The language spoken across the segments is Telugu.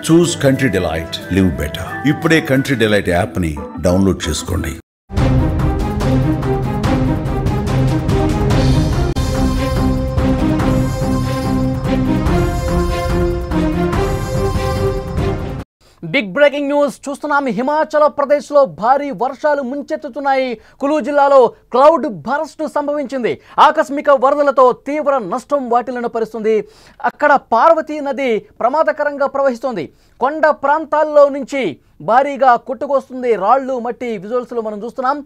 చూస్ కంట్రీ డిలైట్, లివ్ బెటర్. ఇప్పుడే కంట్రీ డిలైట్ యాప్ ని డౌన్లోడ్ చేసుకోండి. బిగ్ బ్రేకింగ్ న్యూస్ చూస్తున్నాం. హిమాచల్ ప్రదేశ్లో భారీ వర్షాలు ముంచెత్తుతున్నాయి. కులు జిల్లాలో క్లౌడ్ బర్స్ట్ సంభవించింది. ఆకస్మిక వరదలతో తీవ్ర నష్టం వాటిల్లిన పరిస్థితుంది. అక్కడ పార్వతీ నది ప్రమాదకరంగా ప్రవహిస్తోంది. కొండ ప్రాంతాల్లో నుంచి భారీగా కొట్టుకొస్తుంది. రాళ్లు మట్టి విజువల్స్లో మనం చూస్తున్నాం.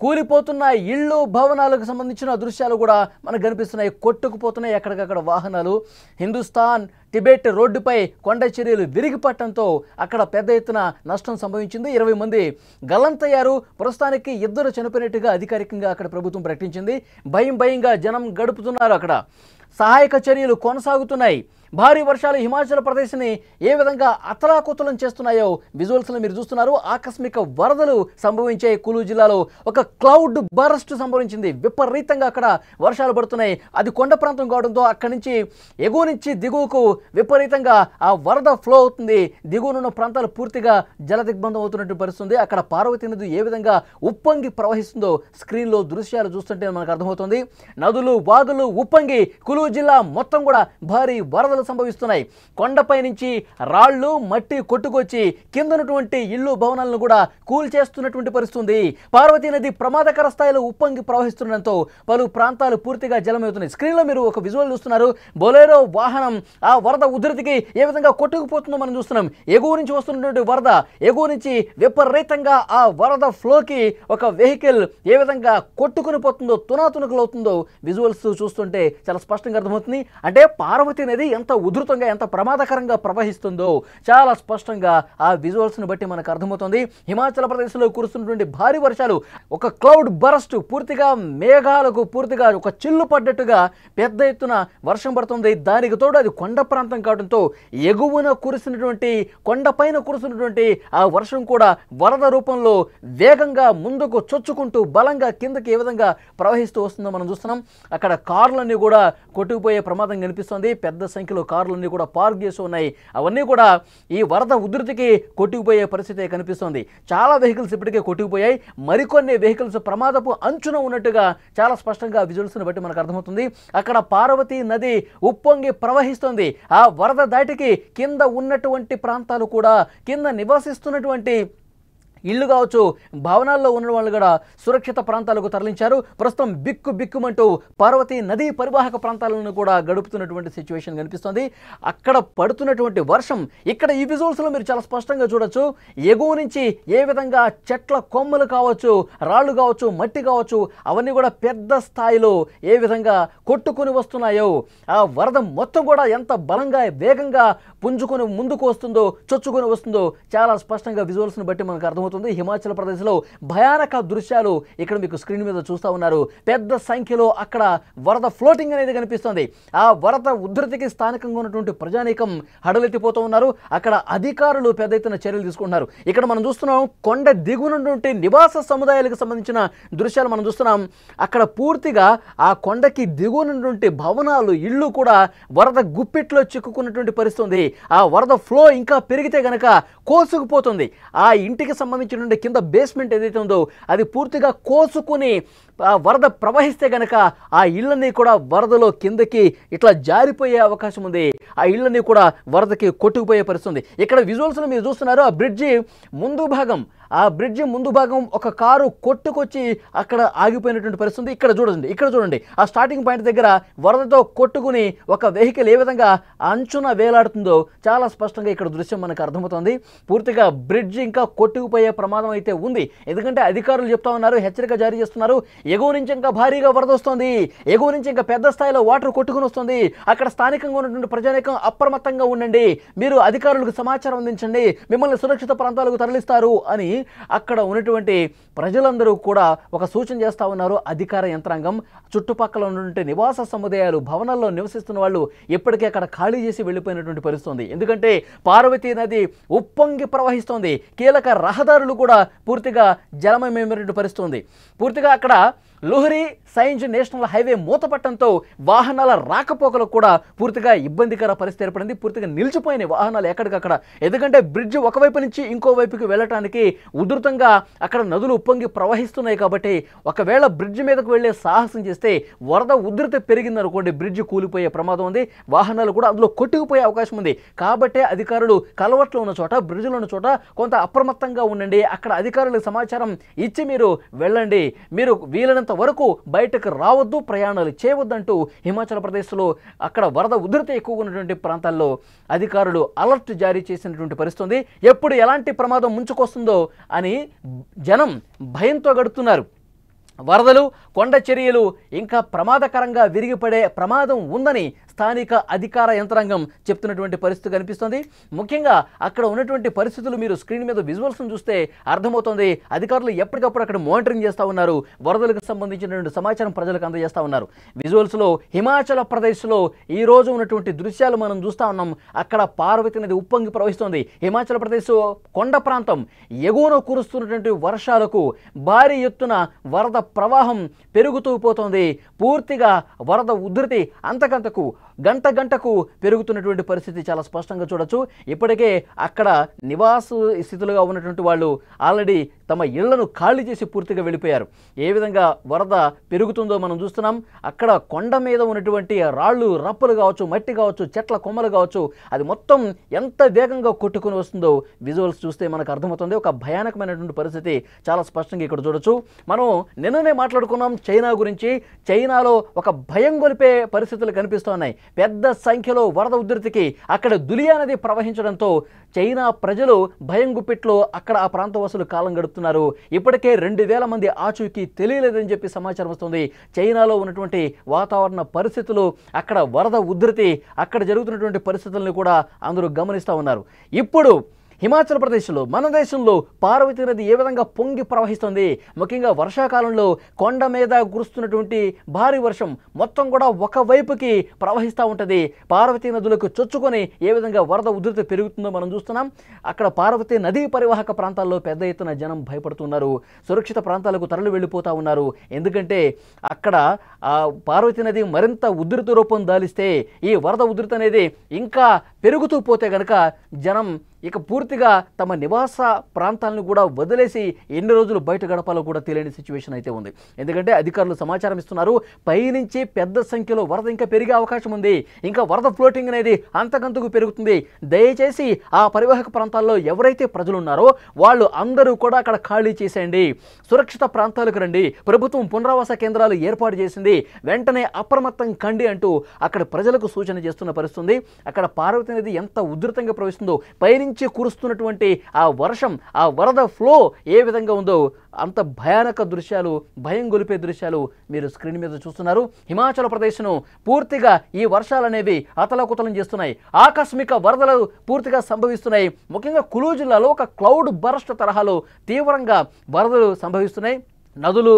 కూలిపోతున్న ఇళ్ళు భవనాలకు సంబంధించిన దృశ్యాలు కూడా మనకు కనిపిస్తున్నాయి. కొట్టుకుపోతున్నాయి ఎక్కడికక్కడ వాహనాలు. హిందుస్థాన్ టిబెట్ రోడ్డుపై కొండ చర్యలు విరిగిపట్టడంతో అక్కడ పెద్ద ఎత్తున నష్టం సంభవించింది. 20 మంది గల్లంతయ్యారు. ప్రస్తుతానికి 2 చనిపోయినట్టుగా అధికారికంగా అక్కడ ప్రభుత్వం ప్రకటించింది. భయంగా జనం గడుపుతున్నారు. అక్కడ సహాయక చర్యలు కొనసాగుతున్నాయి. భారీ వర్షాలు హిమాచల్ ప్రదేశ్ని ఏ విధంగా అతలాకుతలం చేస్తున్నాయో విజువల్స్లో మీరు చూస్తున్నారు. ఆకస్మిక వరదలు సంభవించే కులు జిల్లాలో ఒక క్లౌడ్ బర్స్ట్ సంభవించింది. విపరీతంగా అక్కడ వర్షాలు పడుతున్నాయి. అది కొండ ప్రాంతం కావడంతో అక్కడి నుంచి ఎగువ నుంచి దిగువకు విపరీతంగా ఆ వరద ఫ్లో అవుతుంది. దిగువనున్న ప్రాంతాలు పూర్తిగా జలదిగ్బంధం అవుతున్నట్టు పరిస్థితుంది. అక్కడ పార్వతీ నది ఏ విధంగా ఉప్పొంగి ప్రవహిస్తుందో స్క్రీన్లో దృశ్యాలు చూస్తుంటే మనకు అర్థమవుతుంది. నదులు వాగులు ఉప్పొంగి కులు జిల్లా మొత్తం కూడా భారీ వరదలు సంభవిస్తున్నాయి. కొండపై నుంచి రాళ్లు మట్టి కొట్టుకొచ్చి కిందనటువంటి ఇళ్ళు భవనాలను కూడా కూల్చేస్తున్నటువంటి పరిస్థితుంది. పార్వతీ నది ప్రమాదకర స్థాయిలో ఉప్పొంగి ప్రవహిస్తుండటంతో పలు ప్రాంతాలు పూర్తిగా జలమవుతున్నాయి. స్క్రీన్లో మీరు ఒక విజువల్ చూస్తున్నారు. బొలేరో వాహనం ఆ వరద ఉధృతికి ఏ విధంగా కొట్టుకుపోతుందో మనం చూస్తున్నాం. ఎగువ నుంచి వస్తున్నటువంటి వరద, ఎగువ నుంచి విపరీతంగా ఆ వరద ఫ్లోకి ఒక వెహికల్ ఏ విధంగా కొట్టుకుని పోతుందో, తునాతునకలు అవుతుందో విజువల్స్ చూస్తుంటే చాలా స్పష్టంగా అర్థమవుతుంది. అంటే పార్వతీ నది ఎంత ఉధృతంగా ఎంత ప్రమాదకరంగా ప్రవహిస్తుందో చాలా స్పష్టంగా ఆ విజువల్స్ని బట్టి మనకు అర్థమవుతుంది. హిమాచల్ ప్రదేశ్లో కురుస్తున్నటువంటి భారీ వర్షాలు ఒక క్లౌడ్ బరస్ట్, పూర్తిగా మేఘాలకు పూర్తిగా ఒక చిల్లు పడ్డట్టుగా పెద్ద ఎత్తున వర్షం పడుతుంది. దానికి తోడు అది కొండ ప్రాంతం కావడంతో ఎగువన కురుస్తున్నటువంటి కొండపైన కురుస్తున్నటువంటి ఆ వర్షం కూడా వరద రూపంలో వేగంగా ముందుకు చొచ్చుకుంటూ బలంగా కిందకి ఏ విధంగా ప్రవహిస్తూ వస్తుందో మనం చూస్తున్నాం. అక్కడ కార్లన్నీ కూడా కొట్టుకుపోయే ప్రమాదం కనిపిస్తుంది. పెద్ద సంఖ్యలో కార్లన్నీ కూడా పార్క్ చేసి ఉన్నాయి. అవన్నీ కూడా ఈ వరద ఉధృతికి కొట్టుకుపోయే పరిస్థితి కనిపిస్తుంది. చాలా వెహికల్స్ ఇప్పటికే కొట్టుకుపోయాయి. మరికొన్ని వెహికల్స్ ప్రమాదపు అంచున ఉన్నట్టుగా చాలా స్పష్టంగా విజువల్స్ని బట్టి మనకు అర్థమవుతుంది. అక్కడ పార్వతీ నది ఉప్పొంగి ప్రవహిస్తుంది. ఆ వరద దాటికి కింద ఉన్నటువంటి ప్రాంతాలు కూడా, కింద నివసిస్తున్నటువంటి ఇళ్ళు కావచ్చు, భవనాల్లో ఉన్న వాళ్ళు కూడా సురక్షిత ప్రాంతాలకు తరలించారు. ప్రస్తుతం బిక్కుమంటూ పార్వతీ నదీ పరివాహక ప్రాంతాలను కూడా గడుపుతున్నటువంటి సిచ్యువేషన్ కనిపిస్తుంది. అక్కడ పడుతున్నటువంటి వర్షం ఇక్కడ ఈ విజువల్స్లో మీరు చాలా స్పష్టంగా చూడొచ్చు. ఎగువ నుంచి ఏ విధంగా చెట్ల కొమ్మలు కావచ్చు, రాళ్ళు కావచ్చు, మట్టి కావచ్చు, అవన్నీ కూడా పెద్ద స్థాయిలో ఏ విధంగా కొట్టుకుని వస్తున్నాయో, ఆ వరద మొత్తం కూడా ఎంత బలంగా వేగంగా పుంజుకొని ముందుకు వస్తుందో, చొచ్చుకొని వస్తుందో చాలా స్పష్టంగా విజువల్స్ని బట్టి మనకు అర్థమవుతుంది. హిమాచల్ ప్రదేశ్లో భయానక దృశ్యాలు ఇక్కడ మీకు స్క్రీన్ మీద చూస్తూ ఉన్నారు. పెద్ద సంఖ్యలో అక్కడ వరద ఫ్లోటింగ్ అనేది కనిపిస్తుంది. ఆ వరద ఉధృతికి స్థానికంగా ఉన్నటువంటి ప్రజానీకం హడలెత్తిపోతూ ఉన్నారు. అక్కడ అధికారులు పెద్ద ఎత్తున చర్యలు తీసుకుంటున్నారు. ఇక్కడ మనం చూస్తున్నాం కొండ దిగునున్నటువంటి నివాస సముదాయాలకు సంబంధించిన దృశ్యాలు మనం చూస్తున్నాం. అక్కడ పూర్తిగా ఆ కొండకి దిగునున్నటువంటి భవనాలు, ఇళ్ళు కూడా వరద గుప్పిట్లో చిక్కుకున్నటువంటి పరిస్థితి. ఆ వరద ఫ్లో ఇంకా పెరిగితే గనక కోసుకుపోతుంది. ఆ ఇంటికి సంబంధించినటువంటి కింద బేస్మెంట్ ఏదైతే ఉందో అది పూర్తిగా కోసుకుని వరద ప్రవహిస్తే గనక ఆ ఇళ్ళని కూడా వరదలో కిందకి ఇట్లా జారిపోయే అవకాశం ఉంది. ఆ ఇళ్ళని కూడా వరదకి కొట్టుకుపోయే పరిస్థితి. ఇక్కడ విజువల్స్లో మీరు చూస్తున్నారు. ఆ బ్రిడ్జి ముందు భాగం ఒక కారు కొట్టుకొచ్చి అక్కడ ఆగిపోయినటువంటి పరిస్థితి. ఇక్కడ చూడండి ఆ స్టార్టింగ్ పాయింట్ దగ్గర వరదతో కొట్టుకుని ఒక వెహికల్ ఏ విధంగా అంచున వేలాడుతుందో చాలా స్పష్టంగా ఇక్కడ దృశ్యం మనకు అర్థమవుతుంది. పూర్తిగా బ్రిడ్జి ఇంకా కొట్టుకుపోయే ప్రమాదం అయితే ఉంది. ఎందుకంటే అధికారులు చెప్తా ఉన్నారు, హెచ్చరిక జారీ చేస్తున్నారు. ఎగువ నుంచి ఇంకా భారీగా వరద వస్తుంది, ఎగువ నుంచి ఇంకా పెద్ద స్థాయిలో వాటర్ కొట్టుకుని వస్తుంది. అక్కడ స్థానికంగా ఉన్నటువంటి ప్రజానీకం అప్రమత్తంగా ఉండండి, మీరు అధికారులకు సమాచారం అందించండి, మిమ్మల్ని సురక్షిత ప్రాంతాలకు తరలిస్తారు అని అక్కడ ఉన్నటువంటి ప్రజలందరూ కూడా ఒక సూచన చేస్తూ ఉన్నారు. అధికార యంత్రాంగం చుట్టుపక్కల ఉన్నటువంటి నివాస సముదాయాలు, భవనాల్లో నివసిస్తున్న వాళ్ళు ఇప్పటికే అక్కడ ఖాళీ చేసి వెళ్ళిపోయినటువంటి పరిస్థితి. ఎందుకంటే పార్వతీ నది ఉప్పొంగి ప్రవహిస్తోంది. కీలక రహదారులు కూడా పూర్తిగా జలమయమైనటువంటి పరిస్థితి. పూర్తిగా అక్కడ లుహ్రీ సైంజ్ నేషనల్ హైవే మూతపట్టడంతో వాహనాల రాకపోకలకు కూడా పూర్తిగా ఇబ్బందికర పరిస్థితి ఏర్పడింది. పూర్తిగా నిలిచిపోయిన వాహనాలు ఎక్కడికక్కడ. ఎందుకంటే బ్రిడ్జ్ ఒకవైపు నుంచి ఇంకో వైపుకి వెళ్ళటానికి ఉధృతంగా అక్కడ నదులు ఉప్పొంగి ప్రవహిస్తున్నాయి. కాబట్టి ఒకవేళ బ్రిడ్జ్ మీదకు వెళ్ళే సాహసం చేస్తే వరద ఉధృతి పెరిగిందనుకోండి, బ్రిడ్జ్ కూలిపోయే ప్రమాదం ఉంది. వాహనాలు కూడా అందులో కొట్టుకుపోయే అవకాశం ఉంది. కాబట్టే అధికారులు కలవట్లో ఉన్న చోట, బ్రిడ్జ్లో ఉన్న చోట కొంత అప్రమత్తంగా ఉండండి. అక్కడ అధికారులకు సమాచారం ఇచ్చి మీరు వెళ్ళండి. మీరు వీలైనంత వరకు బయటకు రావద్దు, ప్రయాణాలు చేయవద్దంటూ హిమాచల్ ప్రదేశ్లో అక్కడ వరద ఉధృతి ఎక్కువగా ఉన్నటువంటి ప్రాంతాల్లో అధికారులు అలర్ట్ జారీ చేసినటువంటి పరిస్థితి. ఎప్పుడు ఎలాంటి ప్రమాదం ముంచుకొస్తుందో అని జనం భయంతో గడుపుతున్నారు. వరదలు, కొండ చర్యలు ఇంకా ప్రమాదకరంగా విరిగిపడే ప్రమాదం ఉందని స్థానిక అధికార యంత్రాంగం చెప్తున్నటువంటి పరిస్థితి కనిపిస్తుంది. ముఖ్యంగా అక్కడ ఉన్నటువంటి పరిస్థితులు మీరు స్క్రీన్ మీద విజువల్స్ను చూస్తే అర్థమవుతుంది. అధికారులు ఎప్పటికప్పుడు అక్కడ మానిటరింగ్ చేస్తూ ఉన్నారు. వరదలకు సంబంధించినటువంటి సమాచారం ప్రజలకు అందజేస్తూ ఉన్నారు. విజువల్స్లో హిమాచల్ ప్రదేశ్లో ఈ రోజు ఉన్నటువంటి దృశ్యాలు మనం చూస్తూ ఉన్నాం. అక్కడ పార్వతి నది ఉప్పొంగి ప్రవహిస్తోంది. హిమాచల్ ప్రదేశ్ కొండ ప్రాంతం ఎగువన కురుస్తున్నటువంటి వర్షాలకు భారీ ఎత్తున వరద ప్రవాహం పెరుగుతూ పోతోంది. పూర్తిగా వరద ఉధృతి అంతకంతకు గంట గంటకు పెరుగుతున్నటువంటి పరిస్థితి చాలా స్పష్టంగా చూడొచ్చు. ఇప్పటికే అక్కడ నివాస స్థితులుగా ఉన్నటువంటి వాళ్ళు ఆల్రెడీ తమ ఇళ్లను ఖాళీ చేసి పూర్తిగా వెళ్ళిపోయారు. ఏ విధంగా వరద పెరుగుతుందో మనం చూస్తున్నాం. అక్కడ కొండ మీద ఉన్నటువంటి రాళ్ళు, రప్పలు కావచ్చు, మట్టి కావచ్చు, చెట్ల కొమ్మలు కావచ్చు, అది మొత్తం ఎంత వేగంగా కొట్టుకుని వస్తుందో విజువల్స్ చూస్తే మనకు అర్థమవుతుంది. ఒక భయానకమైనటువంటి పరిస్థితి చాలా స్పష్టంగా ఇక్కడ చూడొచ్చు. మనం నిన్ననే మాట్లాడుకున్నాం చైనా గురించి. చైనాలో ఒక భయం గొలిపే పరిస్థితులు కనిపిస్తున్నాయి. పెద్ద సంఖ్యలో వరద ఉధృతికి అక్కడ దులియా నది ప్రవహించడంతో చైనా ప్రజలు భయం గుప్పిట్లో అక్కడ ఆ ప్రాంతవాసులు కాలం గడుపుతున్నారు. ఇప్పటికే 2000 మంది ఆచూకీ తెలియలేదని చెప్పి సమాచారం వస్తుంది. చైనాలో ఉన్నటువంటి వాతావరణ పరిస్థితులు, అక్కడ వరద ఉధృతి, అక్కడ జరుగుతున్నటువంటి పరిస్థితులను కూడా అందరూ గమనిస్తూ ఉన్నారు. ఇప్పుడు హిమాచల్ ప్రదేశ్లో, మన దేశంలో పార్వతి నది ఏ విధంగా పొంగి ప్రవహిస్తుంది. ముఖ్యంగా వర్షాకాలంలో కొండ మీద కురుస్తున్నటువంటి భారీ వర్షం మొత్తం కూడా ఒకవైపుకి ప్రవహిస్తూ ఉంటుంది. పార్వతీ నదులకు చొచ్చుకొని ఏ విధంగా వరద ఉధృతి పెరుగుతుందో మనం చూస్తున్నాం. అక్కడ పార్వతీ నదీ పరివాహక ప్రాంతాల్లో పెద్ద ఎత్తున జనం భయపడుతున్నారు. సురక్షిత ప్రాంతాలకు తరలి వెళ్ళిపోతూ ఉన్నారు. ఎందుకంటే అక్కడ పార్వతీ నది మరింత ఉధృతి రూపం దాలిస్తే, ఈ వరద ఉధృతి అనేది ఇంకా పెరుగుతూ పోతే గనక జనం ఇక పూర్తిగా తమ నివాస ప్రాంతాలను కూడా వదిలేసి ఎన్ని రోజులు బయట గడపాలో కూడా తెలియని సిచ్యువేషన్ అయితే ఉంది. ఎందుకంటే అధికారులు సమాచారం ఇస్తున్నారు, పైనుంచి పెద్ద సంఖ్యలో వరద ఇంకా పెరిగే అవకాశం ఉంది. ఇంకా వరద ఫ్లోటింగ్ అనేది అంతకంతకు పెరుగుతుంది. దయచేసి ఆ పరివాహక ప్రాంతాల్లో ఎవరైతే ప్రజలు ఉన్నారో వాళ్ళు అందరూ కూడా అక్కడ ఖాళీ చేసేయండి, సురక్షిత ప్రాంతాలకు రండి, ప్రభుత్వం పునరావాస కేంద్రాలు ఏర్పాటు చేసింది, వెంటనే అప్రమత్తం కండి అంటూ అక్కడ ప్రజలకు సూచన చేస్తున్న పరిస్థితి. అక్కడ పార్వతి నది ఎంత ఉధృతంగా ప్రవహిస్తుందో, పైనుంచి కురుస్తున్నటువంటి ఆ వర్షం, ఆ వరద ఫ్లో ఏ విధంగా ఉందో అంత భయానక దృశ్యాలు, భయం గొలిపే దృశ్యాలు మీరు స్క్రీన్ మీద చూస్తున్నారు. హిమాచల్ ప్రదేశ్ను పూర్తిగా ఈ వర్షాలు అనేవి అతలకుతలం చేస్తున్నాయి. ఆకస్మిక వరదలు పూర్తిగా సంభవిస్తున్నాయి. ముఖ్యంగా కులు జిల్లాలో ఒక క్లౌడ్ బర్స్ట్ తరహాలో తీవ్రంగా వరదలు సంభవిస్తున్నాయి. నదులు,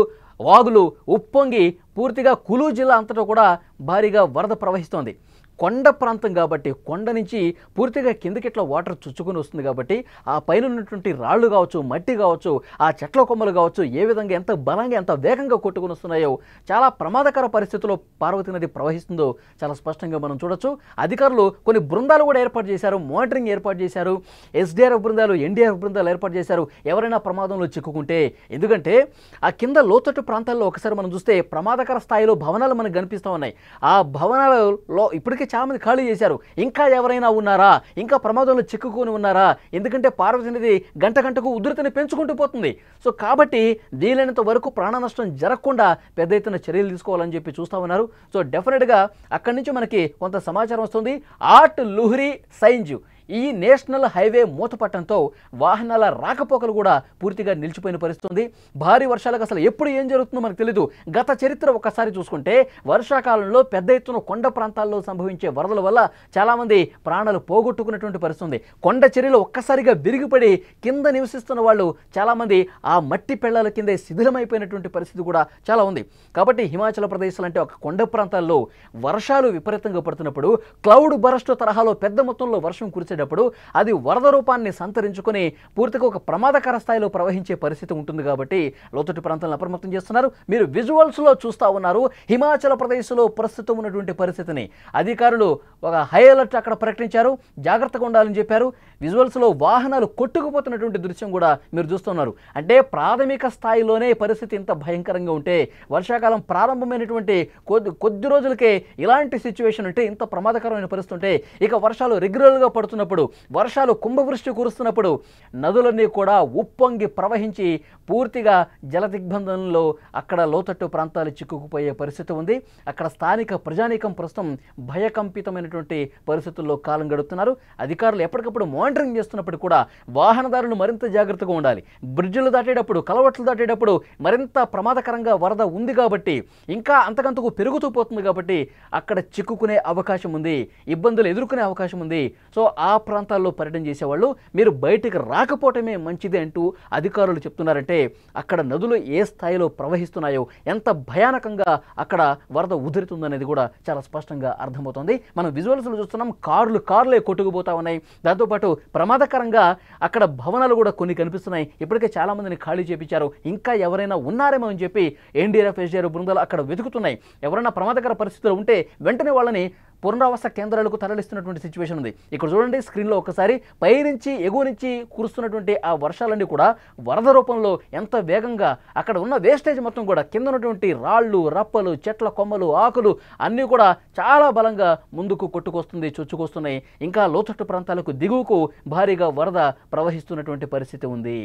వాగులు ఉప్పొంగి పూర్తిగా కులు జిల్లా అంతటా కూడా భారీగా వరద ప్రవహిస్తోంది. కొండ ప్రాంతం కాబట్టి కొండ నుంచి పూర్తిగా కిందకి ఇట్లా వాటర్ చుచ్చుకొని వస్తుంది కాబట్టి ఆ పైన ఉన్నటువంటి రాళ్ళు కావచ్చు, మట్టి కావచ్చు, ఆ చెట్ల కొమ్మలు కావచ్చు, ఏ విధంగా ఎంత బలంగా ఎంత వేగంగా కొట్టుకొని వస్తున్నాయో, చాలా ప్రమాదకర పరిస్థితుల్లో పార్వతి నది ప్రవహిస్తుందో చాలా స్పష్టంగా మనం చూడొచ్చు. అధికారులు కొన్ని బృందాలు కూడా ఏర్పాటు చేశారు, మానిటరింగ్ ఏర్పాటు చేశారు, ఎస్డిఆర్ఎఫ్ బృందాలు, ఎన్డీఆర్ఎఫ్ బృందాలు ఏర్పాటు చేశారు ఎవరైనా ప్రమాదంలో చిక్కుకుంటే. ఎందుకంటే ఆ కింద లోతట్టు ప్రాంతాల్లో ఒకసారి మనం చూస్తే ప్రమాదకర స్థాయిలో భవనాలు మనకు కనిపిస్తూ ఉన్నాయి. ఆ భవనాలలో ఇప్పటికే చాలా మంది ఖాళీ చేశారు. ఇంకా ఎవరైనా ఉన్నారా, ఇంకా ప్రమాదంలో చిక్కుకొని ఉన్నారా? ఎందుకంటే పార్వతి నది గంట గంటకు ఉధృతిని పెంచుకుంటూ పోతుంది. సో కాబట్టి వీలైనంత వరకు ప్రాణ నష్టం జరగకుండా పెద్ద ఎత్తున చర్యలు తీసుకోవాలని చెప్పి చూస్తూ ఉన్నారు. సో డెఫినెట్గా అక్కడి నుంచి మనకి కొంత సమాచారం వస్తుంది. ఆట్ లుహ్రీ సైంజ్ ఈ నేషనల్ హైవే మూతపట్టడంతో వాహనాల రాకపోకలు కూడా పూర్తిగా నిలిచిపోయిన పరిస్థితుంది. భారీ వర్షాలకు అసలు ఎప్పుడు ఏం జరుగుతుందో మనకు తెలియదు. గత చరిత్ర ఒక్కసారి చూసుకుంటే వర్షాకాలంలో పెద్ద ఎత్తున కొండ ప్రాంతాల్లో సంభవించే వరదల వల్ల చాలామంది ప్రాణాలు పోగొట్టుకున్నటువంటి పరిస్థితుంది. కొండ చర్యలు ఒక్కసారిగా విరిగిపడి కింద నివసిస్తున్న వాళ్ళు చాలామంది ఆ మట్టి పెళ్లాల కిందే శిథిలమైపోయినటువంటి పరిస్థితి కూడా చాలా ఉంది. కాబట్టి హిమాచల్ ప్రదేశ్ లాంటి ఒక కొండ ప్రాంతాల్లో వర్షాలు విపరీతంగా పడుతున్నప్పుడు క్లౌడ్ బరస్ట్ తరహాలో పెద్ద మొత్తంలో వర్షం కురిసే చేసేటప్పుడు అది వరద రూపాన్ని సంతరించుకొని పూర్తిగా ఒక ప్రమాదకర స్థాయిలో ప్రవహించే పరిస్థితి ఉంటుంది కాబట్టి లోతట్టు ప్రాంతాలను అప్రమత్తం చేస్తున్నారు. మీరు విజువల్స్లో చూస్తూ ఉన్నారు హిమాచల్ ప్రదేశ్లో ప్రస్తుతం ఉన్నటువంటి పరిస్థితిని. అధికారులు ఒక హై అలర్ట్ అక్కడ ప్రకటించారు, జాగ్రత్తగా ఉండాలని చెప్పారు. విజువల్స్లో వాహనాలు కొట్టుకుపోతున్నటువంటి దృశ్యం కూడా మీరు చూస్తున్నారు. అంటే ప్రాథమిక స్థాయిలోనే పరిస్థితి ఇంత భయంకరంగా ఉంటే వర్షాకాలం ప్రారంభమైనటువంటి కొద్ది రోజులకే ఇలాంటి సిచ్యువేషన్ ఉంటే, ఇంత ప్రమాదకరమైన పరిస్థితి ఉంటే, ఇక వర్షాలు రెగ్యులర్గా పడుతున్నప్పుడు, వర్షాలు కుంభవృష్టి కురుస్తున్నప్పుడు నదులన్నీ కూడా ఉప్పొంగి ప్రవహించి పూర్తిగా జల దిగ్బంధంలో అక్కడ లోతట్టు ప్రాంతాలు చిక్కుకుపోయే పరిస్థితి ఉంది. అక్కడ స్థానిక ప్రజానీకం ప్రస్తుతం భయకంపితమైనటువంటి పరిస్థితుల్లో కాలం గడుపుతున్నారు. అధికారులు ఎప్పటికప్పుడు మానిటరింగ్ చేస్తున్నప్పుడు కూడా వాహనదారులు మరింత జాగ్రత్తగా ఉండాలి. బ్రిడ్జిలు దాటేటప్పుడు, కలవట్లు దాటేటప్పుడు మరింత ప్రమాదకరంగా వరద ఉంది కాబట్టి, ఇంకా అంతకంతకు పెరుగుతూ పోతుంది కాబట్టి అక్కడ చిక్కుకునే అవకాశం ఉంది, ఇబ్బందులు ఎదుర్కొనే అవకాశం ఉంది. సో ఆ ప్రాంతాల్లో పర్యటన చేసేవాళ్ళు మీరు బయటికి రాకపోవటమే మంచిది అంటూ అధికారులు చెప్తున్నారంటే అక్కడ నదులు ఏ స్థాయిలో ప్రవహిస్తున్నాయో, ఎంత భయానకంగా అక్కడ వరద ఉధృతుందనేది కూడా చాలా స్పష్టంగా అర్థమవుతుంది. మనం విజువల్స్లో చూస్తున్నాం, కార్లే కొట్టుకుపోతా ఉన్నాయి. దాంతోపాటు ప్రమాదకరంగా అక్కడ భవనాలు కూడా కొన్ని కనిపిస్తున్నాయి. ఇప్పటికే చాలా మందిని ఖాళీ చేపించారు. ఇంకా ఎవరైనా ఉన్నారేమో అని చెప్పి ఎన్డీఆర్ఎఫ్, ఎస్డీఆర్ఎఫ్ బృందాలు అక్కడ వెతుకుతున్నాయి. ఎవరైనా ప్రమాదకర పరిస్థితులు ఉంటే వెంటనే వాళ్ళని పునరావాస కేంద్రాలకు తరలిస్తున్నటువంటి సిచ్యువేషన్ ఉంది. ఇక్కడ చూడండి స్క్రీన్లో ఒకసారి, పైనుంచి ఎగువ నుంచి కురుస్తున్నటువంటి ఆ వర్షాలన్నీ కూడా వరద రూపంలో ఎంత వేగంగా అక్కడ ఉన్న వేస్టేజ్ మొత్తం కూడా కింద ఉన్నటువంటి రాళ్ళు, రప్పలు, చెట్ల కొమ్మలు, ఆకులు అన్నీ కూడా చాలా బలంగా ముందుకు కొట్టుకొస్తుంది, చొచ్చుకొస్తున్నాయి. ఇంకా లోతట్టు ప్రాంతాలకు దిగువకు భారీగా వరద ప్రవహిస్తున్నటువంటి పరిస్థితి ఉంది.